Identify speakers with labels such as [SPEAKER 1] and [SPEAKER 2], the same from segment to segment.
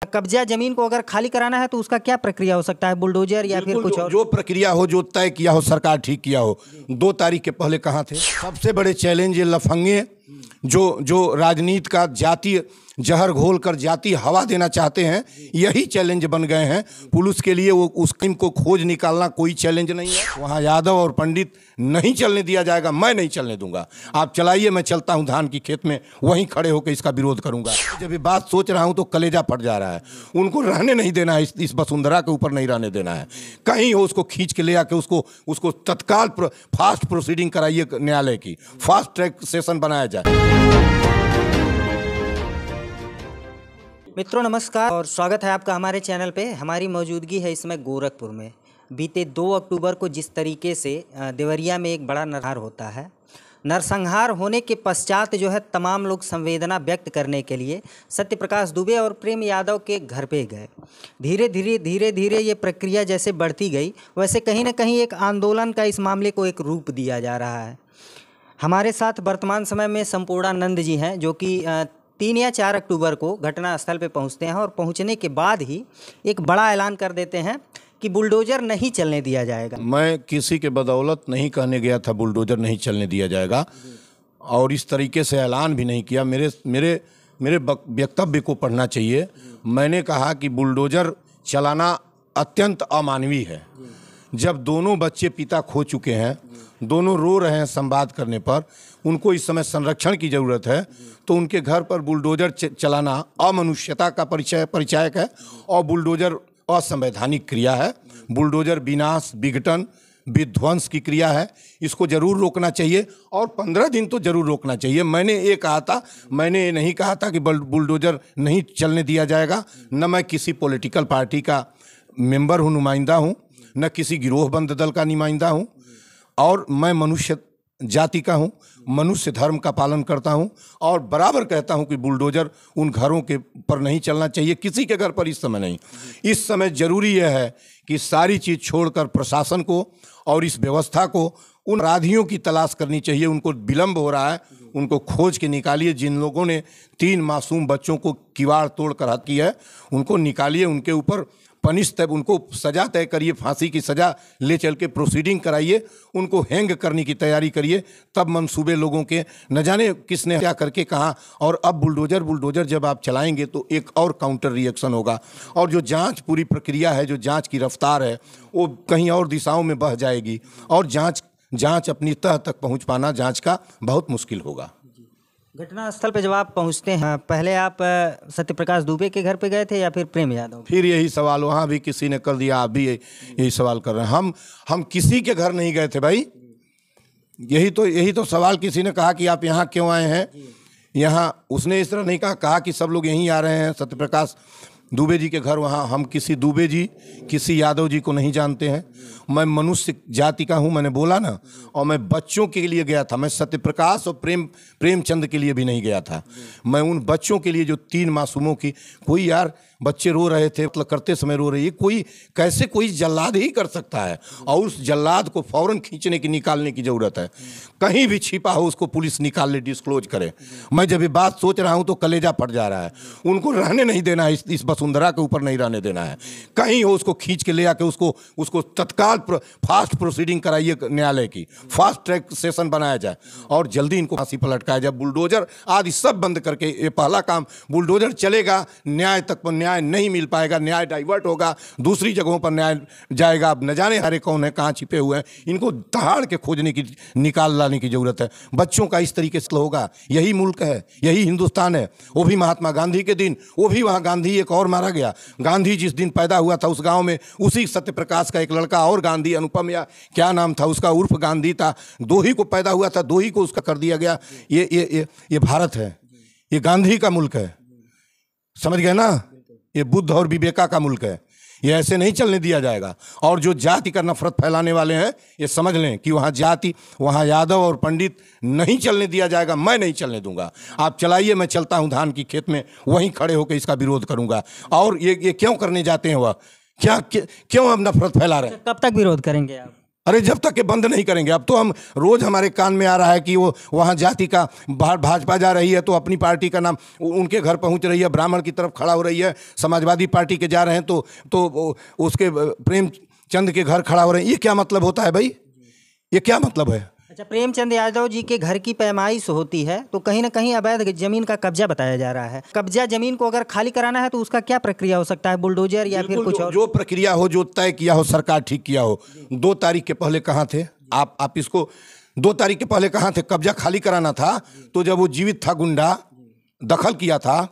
[SPEAKER 1] कब्जा जमीन को अगर खाली कराना है तो उसका क्या प्रक्रिया हो सकता है, बुलडोजर या फिर कुछ और?
[SPEAKER 2] जो प्रक्रिया हो, जो तय किया हो, सरकार ठीक किया हो। 2 तारीख के पहले कहाँ थे? सबसे बड़े चैलेंज ये लफंगे जो राजनीति का जातीय जहर घोल कर जाति हवा देना चाहते हैं, यही चैलेंज बन गए हैं पुलिस के लिए। वो उस टीम को खोज निकालना कोई चैलेंज नहीं है। वहाँ यादव और पंडित नहीं चलने दिया जाएगा, मैं नहीं चलने दूंगा। आप चलाइए, मैं चलता हूँ धान की खेत में, वहीं खड़े होकर इसका विरोध करूंगा। जब ये बात सोच रहा हूँ तो कलेजा फट जा रहा है। उनको रहने नहीं देना है, इस वसुंधरा के ऊपर नहीं रहने देना है। कहीं हो उसको खींच के ले आके उसको तत्काल फास्ट प्रोसीडिंग कराइए, न्यायालय की फास्ट ट्रैक सेशन बनाया जाए।
[SPEAKER 1] मित्रों नमस्कार और स्वागत है आपका हमारे चैनल पे। हमारी मौजूदगी है इसमें गोरखपुर में। बीते 2 अक्टूबर को जिस तरीके से देवरिया में एक बड़ा नरसंहार होता है, नरसंहार होने के पश्चात जो है तमाम लोग संवेदना व्यक्त करने के लिए सत्यप्रकाश दुबे और प्रेम यादव के घर पे गए। धीरे धीरे ये प्रक्रिया जैसे बढ़ती गई, वैसे कहीं ना कहीं एक आंदोलन का इस मामले को एक रूप दिया जा रहा है। हमारे साथ वर्तमान समय में संपूर्णानंद जी हैं, जो कि 3 या 4 अक्टूबर को घटनास्थल पे पहुंचते हैं और पहुंचने के बाद ही एक बड़ा ऐलान कर देते हैं कि बुलडोजर नहीं चलने दिया जाएगा।
[SPEAKER 2] मैं किसी के बदौलत नहीं कहने गया था बुलडोजर नहीं चलने दिया जाएगा, और इस तरीके से ऐलान भी नहीं किया। मेरे वक्तव्य को पढ़ना चाहिए। मैंने कहा कि बुलडोजर चलाना अत्यंत अमानवीय है। जब दोनों बच्चे पिता खो चुके हैं, दोनों रो रहे हैं संवाद करने पर, उनको इस समय संरक्षण की ज़रूरत है, तो उनके घर पर बुलडोजर चलाना अमनुष्यता का परिचायक है और बुलडोजर असंवैधानिक क्रिया है। बुलडोजर विनाश, विघटन, विध्वंस की क्रिया है। इसको जरूर रोकना चाहिए और 15 दिन तो जरूर रोकना चाहिए। मैंने ये कहा था, मैंने ये नहीं कहा था कि बुलडोजर नहीं चलने दिया जाएगा। न मैं किसी पॉलिटिकल पार्टी का मेंबर हूँ, नुमाइंदा हूँ, न किसी गिरोहबंद दल का नुमाइंदा हूँ, और मैं मनुष्य जाति का हूँ, मनुष्य धर्म का पालन करता हूँ और बराबर कहता हूँ कि बुलडोजर उन घरों के पर नहीं चलना चाहिए, किसी के घर पर इस समय नहीं। इस समय जरूरी यह है कि सारी चीज़ छोड़कर प्रशासन को और इस व्यवस्था को उन अपराधियों की तलाश करनी चाहिए। उनको विलम्ब हो रहा है, उनको खोज के निकालिए। जिन लोगों ने 3 मासूम बच्चों को किवाड़ तोड़ कर हत्या की है, उनको निकालिए, उनके ऊपर पनिश तय, उनको सजा तय करिए, फांसी की सजा ले चल के प्रोसीडिंग कराइए, उनको हैंग करने की तैयारी करिए। तब मंसूबे लोगों के न जाने किसने क्या करके कहा। और अब बुलडोजर जब आप चलाएंगे तो एक और काउंटर रिएक्शन होगा, और जो जांच पूरी प्रक्रिया है, जो जांच की रफ्तार है, वो कहीं और दिशाओं में बह जाएगी और जांच अपनी तह तक पहुंच पाना जांच का बहुत मुश्किल होगा।
[SPEAKER 1] घटनास्थल पे जब आप पहुंचते हैं, पहले आप सत्यप्रकाश दुबे के घर पे गए थे या फिर प्रेम यादव?
[SPEAKER 2] फिर यही सवाल वहाँ भी किसी ने कर दिया, आप भी यही सवाल कर रहे हैं। हम किसी के घर नहीं गए थे भाई। यही तो सवाल किसी ने कहा कि आप यहाँ क्यों आए हैं। यहाँ उसने इस तरह नहीं कहा कि सब लोग यहीं आ रहे हैं सत्यप्रकाश दुबे जी के घर। वहाँ हम किसी दुबे जी, किसी यादव जी को नहीं जानते हैं। मैं मनुष्य जाति का हूँ, मैंने बोला ना। और मैं बच्चों के लिए गया था, मैं सत्यप्रकाश और प्रेमचंद के लिए भी नहीं गया था। मैं उन बच्चों के लिए जो 3 मासूमों की, कोई यार बच्चे रो रहे थे, मतलब करते समय रो रही है, कोई जल्लाद ही कर सकता है। और उस जल्लाद को फौरन खींचने की, निकालने की ज़रूरत है। कहीं भी छिपा हो उसको पुलिस निकाल ले, डिस्क्लोज करे। मैं जब ये बात सोच रहा हूँ तो कलेजा फट जा रहा है। उनको रहने नहीं देना है, इस वसुंधरा के ऊपर नहीं रहने देना है। कहीं हो उसको खींच के ले आके उसको तत्काल फास्ट प्रोसीडिंग कराइए, न्यायालय की फास्ट ट्रैक सेशन बनाया जाए और जल्दी इनको फांसी पर लटकाया जाए। बुलडोजर आदि सब बंद करके, ये पहला काम। बुलडोजर चलेगा, न्याय तक पर न्याय नहीं मिल पाएगा, न्याय डाइवर्ट होगा, दूसरी जगहों पर न्याय जाएगा। अब न जाने हरे कौन है, कहाँ छिपे हुए हैं, इनको दहाड़ के खोजने की, निकाल लाने की जरूरत है। बच्चों का इस तरीके से होगा। यही मुल्क है, यही हिंदुस्तान है। वो भी महात्मा गांधी के दिन, वो भी वहाँ गांधी एक और मारा गया। गांधी जिस दिन पैदा हुआ था उस गांव में उसी सत्यप्रकाश का एक लड़का और गांधी, अनुपम या क्या नाम था उसका, उर्फ गांधी था। 2 ही को पैदा हुआ था, 2 ही को उसका कर दिया गया। ये भारत है, ये गांधी का मुल्क है, समझ गए ना। ये बुद्ध और विवेका का मुल्क है। ये ऐसे नहीं चलने दिया जाएगा। और जो जाति का नफरत फैलाने वाले हैं, ये समझ लें कि वहाँ यादव और पंडित नहीं चलने दिया जाएगा, मैं नहीं चलने दूंगा। आप चलाइए, मैं चलता हूँ धान की खेत में, वहीं खड़े होकर इसका विरोध करूंगा। और ये क्यों करने जाते हैं, वह क्यों अब नफरत फैला रहे हैं?
[SPEAKER 1] कब तक विरोध करेंगे आप?
[SPEAKER 2] अरे जब तक ये बंद नहीं करेंगे, अब तो हम रोज हमारे कान में आ रहा है कि वो वहाँ जाति का बाहर भाजपा जा रही है तो अपनी पार्टी का नाम उनके घर पहुँच रही है, ब्राह्मण की तरफ खड़ा हो रही है, समाजवादी पार्टी के जा रहे हैं तो उसके प्रेमचंद के घर खड़ा हो रहे हैं। ये क्या मतलब होता है भाई, ये क्या मतलब है?
[SPEAKER 1] अच्छा, प्रेमचंद यादव जी के घर की पैमाइश होती है तो कहीं ना कहीं अवैध जमीन का कब्जा बताया जा रहा है। कब्जा जमीन को अगर खाली कराना है तो उसका क्या प्रक्रिया हो सकता है, बुलडोजर या फिर कुछ और?
[SPEAKER 2] जो प्रक्रिया हो, जो तय किया हो, सरकार ठीक किया हो। 2 तारीख के पहले कहाँ थे आप इसको 2 तारीख के पहले कहाँ थे? कब्जा खाली कराना था तो जब वो जीवित था, गुंडा दखल किया था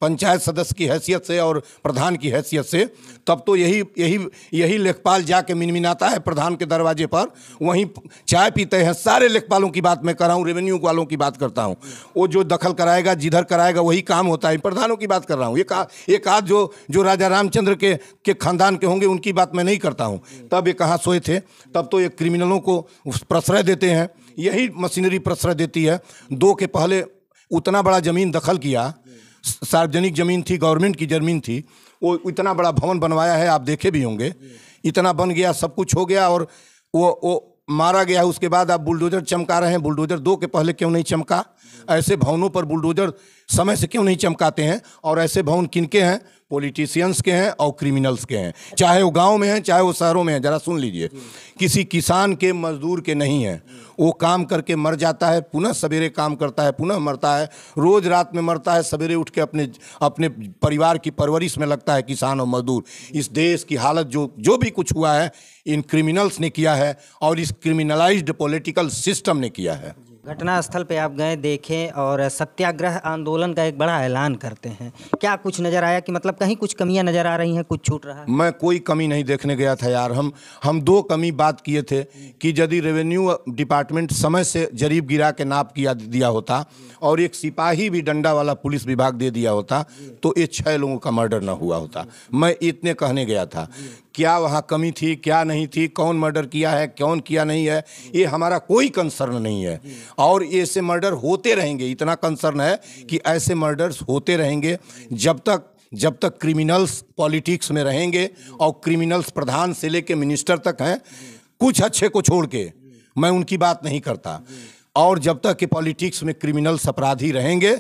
[SPEAKER 2] पंचायत सदस्य की हैसियत से और प्रधान की हैसियत से, तब तो यही लेखपाल जाके मिनमिनाता है प्रधान के दरवाजे पर, वहीं चाय पीते हैं। सारे लेखपालों की बात मैं कर रहा हूँ, रेवेन्यू वालों की बात करता हूँ। वो जो दखल कराएगा, जिधर कराएगा वही काम होता है। प्रधानों की बात कर रहा हूँ। एक आध जो राजा रामचंद्र के खानदान के होंगे उनकी बात मैं नहीं करता हूँ। तब ये कहाँ सोए थे? तब तो ये क्रिमिनलों को प्रश्रय देते हैं, यही मशीनरी प्रश्रय देती है। 2 के पहले उतना बड़ा जमीन दखल किया, सार्वजनिक जमीन थी, गवर्नमेंट की जमीन थी, वो इतना बड़ा भवन बनवाया है, आप देखे भी होंगे। इतना बन गया, सब कुछ हो गया और वो मारा गया। उसके बाद आप बुलडोजर चमका रहे हैं। बुलडोजर 2 के पहले क्यों नहीं चमका? ऐसे भवनों पर बुलडोजर समय से क्यों नहीं चमकाते हैं? और ऐसे भवन किनके हैं? पॉलिटिशियंस के हैं और क्रिमिनल्स के हैं, चाहे वो गांव में हैं चाहे वो शहरों में हैं। जरा सुन लीजिए, किसी किसान के, मजदूर के नहीं है। वो काम करके मर जाता है, पुनः सवेरे काम करता है, पुनः मरता है, रोज रात में मरता है, सवेरे उठ के अपने परिवार की परवरिश में लगता है किसान और मजदूर। इस देश की हालत जो भी कुछ हुआ है इन क्रिमिनल्स ने किया है और इस क्रिमिनलाइज्ड पॉलिटिकल सिस्टम ने किया है।
[SPEAKER 1] घटनास्थल पे आप गए, देखें और सत्याग्रह आंदोलन का एक बड़ा ऐलान करते हैं। क्या कुछ नज़र आया कि मतलब कहीं कुछ कमियां नज़र आ रही हैं, कुछ छूट रहा है?
[SPEAKER 2] मैं कोई कमी नहीं देखने गया था यार। हम 2 कमी बात किए थे कि यदि रेवेन्यू डिपार्टमेंट समय से जरीब गिरा के नाप दिया होता और एक सिपाही भी डंडा वाला पुलिस विभाग दे दिया होता तो ये 6 लोगों का मर्डर न हुआ होता। मैं इतने कहने गया था। क्या वहाँ कमी थी, क्या नहीं थी, कौन मर्डर किया है, कौन किया नहीं है, ये हमारा कोई कंसर्न नहीं है। और ऐसे मर्डर होते रहेंगे, इतना कंसर्न है कि ऐसे मर्डर्स होते रहेंगे जब तक क्रिमिनल्स पॉलिटिक्स में रहेंगे। और क्रिमिनल्स प्रधान से लेके मिनिस्टर तक हैं, कुछ अच्छे को छोड़ के, मैं उनकी बात नहीं करता। और जब तक कि पॉलिटिक्स में क्रिमिनल्स अपराधी रहेंगे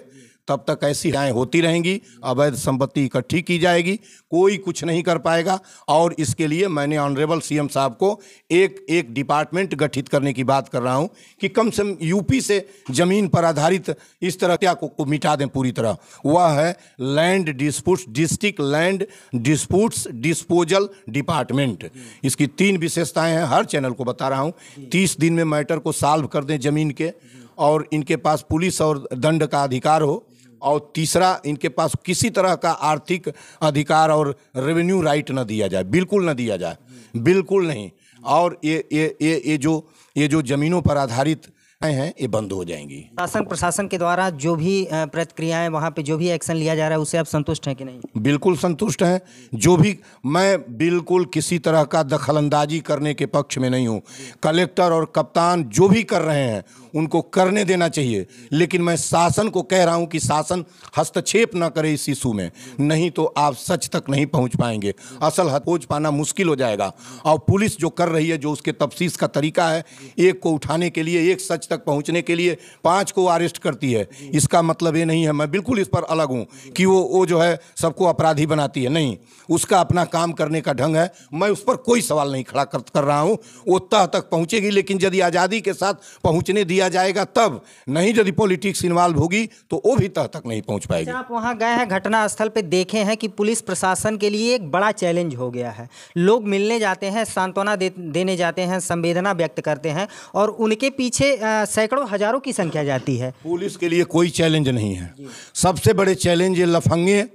[SPEAKER 2] तब तक ऐसी राय होती रहेंगी, अवैध संपत्ति इकट्ठी की जाएगी, कोई कुछ नहीं कर पाएगा। और इसके लिए मैंने ऑनरेबल सीएम साहब को एक डिपार्टमेंट गठित करने की बात कर रहा हूं कि कम से कम यूपी से जमीन पर आधारित इस तरह क्या को मिटा दें पूरी तरह। वह है land disputes, district land disputes disposal department. इसकी 3 विशेषताएं हैं, हर चैनल को बता रहा हूँ। 30 दिन में मैटर को सॉल्व कर दें जमीन के, और इनके पास पुलिस और दंड का अधिकार हो, और तीसरा इनके पास किसी तरह का आर्थिक अधिकार और रेवेन्यू राइट न दिया जाए, बिल्कुल न दिया जाए, बिल्कुल नहीं। और ये जो जमीनों पर आधारित हैं ये बंद हो जाएंगी।
[SPEAKER 1] शासन प्रशासन के द्वारा जो भी प्रतिक्रियाएं, वहाँ पे जो भी एक्शन लिया जा रहा है, उससे आप संतुष्ट हैं कि नहीं?
[SPEAKER 2] बिल्कुल संतुष्ट हैं। जो भी, मैं बिल्कुल किसी तरह का दखलंदाजी करने के पक्ष में नहीं हूँ। कलेक्टर और कप्तान जो भी कर रहे हैं उनको करने देना चाहिए, लेकिन मैं शासन को कह रहा हूँ कि शासन हस्तक्षेप न करे इस इशू में, नहीं तो आप सच तक नहीं पहुँच पाएंगे। असल हद पहुँच पाना मुश्किल हो जाएगा। और पुलिस जो कर रही है, जो उसके तफ्तीश का तरीका है, एक को उठाने के लिए, एक सच तक पहुंचने के लिए 5 को अरेस्ट करती है। इसका मतलब ये नहीं है, मैं बिल्कुल इस पर अलग हूं कि वो जो है सबको अपराधी बनाती है, नहीं, उसका अपना काम करने का ढंग है। मैं उस पर कोई सवाल नहीं खड़ा कर रहा हूं। वो तह तक पहुंचेगी, लेकिन यदि आज़ादी के साथ पहुंचने दिया जाएगा तब, नहीं यदि पॉलिटिक्स इन्वॉल्व होगी तो वो भी तह तक नहीं पहुंच पाएगी।
[SPEAKER 1] आप वहां गए हैं, घटना स्थल पे देखे हैं कि पुलिस प्रशासन के लिए एक बड़ा चैलेंज हो गया है। लोग मिलने जाते हैं, सांत्वना देने जाते हैं, संवेदना व्यक्त करते हैं, और उनके पीछे सैकड़ों हजारों की संख्या जाती है।
[SPEAKER 2] पुलिस के लिए कोई चैलेंज नहीं है। सबसे बड़े चैलेंज ये लफंगे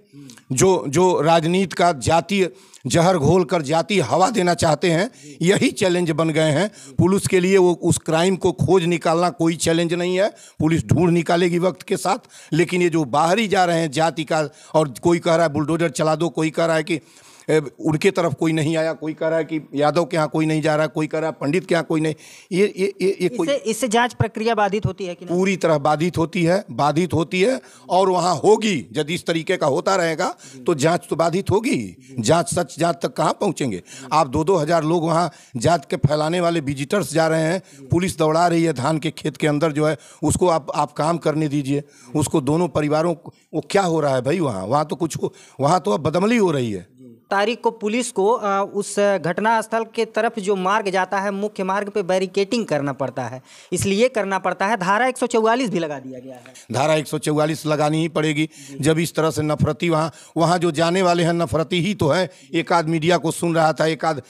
[SPEAKER 2] जो राजनीति का जातीय जहर घोल कर जातीय हवा देना चाहते हैं, यही चैलेंज बन गए हैं पुलिस के लिए। वो उस क्राइम को खोज निकालना कोई चैलेंज नहीं है, पुलिस ढूंढ निकालेगी वक्त के साथ। लेकिन ये जो बाहरी जा रहे हैं जाति का, और कोई कह रहा है बुलडोजर चला दो, कोई कह रहा है कि उनके तरफ कोई नहीं आया, कोई कह रहा है कि यादव के यहाँ कोई नहीं जा रहा, कोई कह रहा है पंडित के यहाँ कोई नहीं। ये कोई
[SPEAKER 1] इससे जांच प्रक्रिया बाधित होती है कि नहीं?
[SPEAKER 2] पूरी तरह बाधित होती है और वहाँ होगी। यदि इस तरीके का होता रहेगा तो जांच तो बाधित होगी। सच जांच तक कहाँ पहुँचेंगे आप? 2-2 हज़ार लोग वहाँ जात के फैलाने वाले विजिटर्स जा रहे हैं, पुलिस दौड़ा रही है धान के खेत के अंदर जो है, उसको आप काम करने दीजिए उसको। दोनों परिवारों को वो क्या हो रहा है भाई? वहाँ तो कुछ वहाँ तो अब बदमली हो रही है।
[SPEAKER 1] तारीख को पुलिस को उस घटना स्थल के तरफ जो मार्ग जाता है, मुख्य मार्ग पे बैरिकेटिंग करना पड़ता है, इसलिए करना पड़ता है। धारा 144 भी लगा दिया गया है। धारा
[SPEAKER 2] 144 लगानी ही पड़ेगी जब इस तरह से नफरती वहाँ जो जाने वाले हैं नफरती ही तो है। एक आध मीडिया को सुन रहा था, एक आध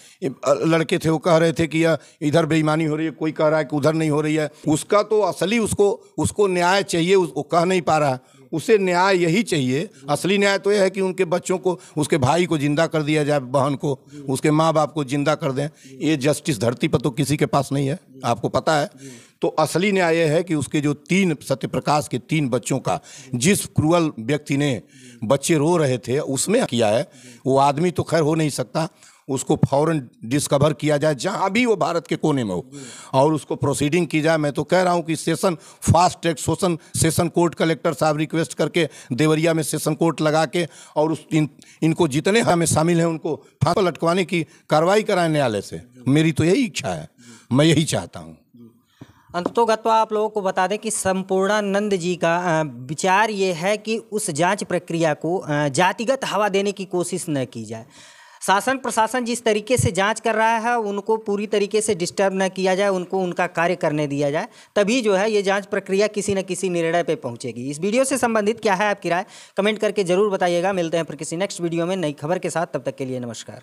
[SPEAKER 2] लड़के थे वो कह रहे थे कि इधर बेईमानी हो रही है, कोई कह रहा है कि उधर नहीं हो रही है। उसका तो असली उसको न्याय चाहिए, वो कह नहीं पा रहा। उसे न्याय यही चाहिए, असली न्याय तो यह है कि उनके बच्चों को, उसके भाई को जिंदा कर दिया जाए, बहन को, उसके माँ बाप को जिंदा कर दें। ये जस्टिस धरती पर तो किसी के पास नहीं है, आपको पता है। तो असली न्याय यह है कि उसके जो 3 सत्यप्रकाश के 3 बच्चों का, जिस क्रूअल व्यक्ति ने बच्चे रो रहे थे उसमें किया है, वो आदमी तो खैर हो नहीं सकता। उसको फौरन डिस्कवर किया जाए जहाँ भी वो भारत के कोने में हो और उसको प्रोसीडिंग की जाए। मैं तो कह रहा हूँ कि fast track session court collector साहब रिक्वेस्ट करके देवरिया में सेशन कोर्ट लगा के और इनको जितने हमें शामिल हैं उनको फांसी लटकवाने की कार्रवाई कराएं न्यायालय से। मेरी तो यही इच्छा है, मैं यही चाहता हूँ।
[SPEAKER 1] अंततोगत्वा आप लोगों को बता दें कि संपूर्णानंद जी का विचार ये है कि उस जांच प्रक्रिया को जातिगत हवा देने की कोशिश न की जाए। शासन प्रशासन जिस तरीके से जांच कर रहा है उनको पूरी तरीके से डिस्टर्ब न किया जाए, उनको उनका कार्य करने दिया जाए, तभी जो है ये जांच प्रक्रिया किसी न किसी निर्णय पे पहुंचेगी। इस वीडियो से संबंधित क्या है आपकी राय, कमेंट करके जरूर बताइएगा। मिलते हैं फिर किसी नेक्स्ट वीडियो में नई खबर के साथ, तब तक के लिए नमस्कार।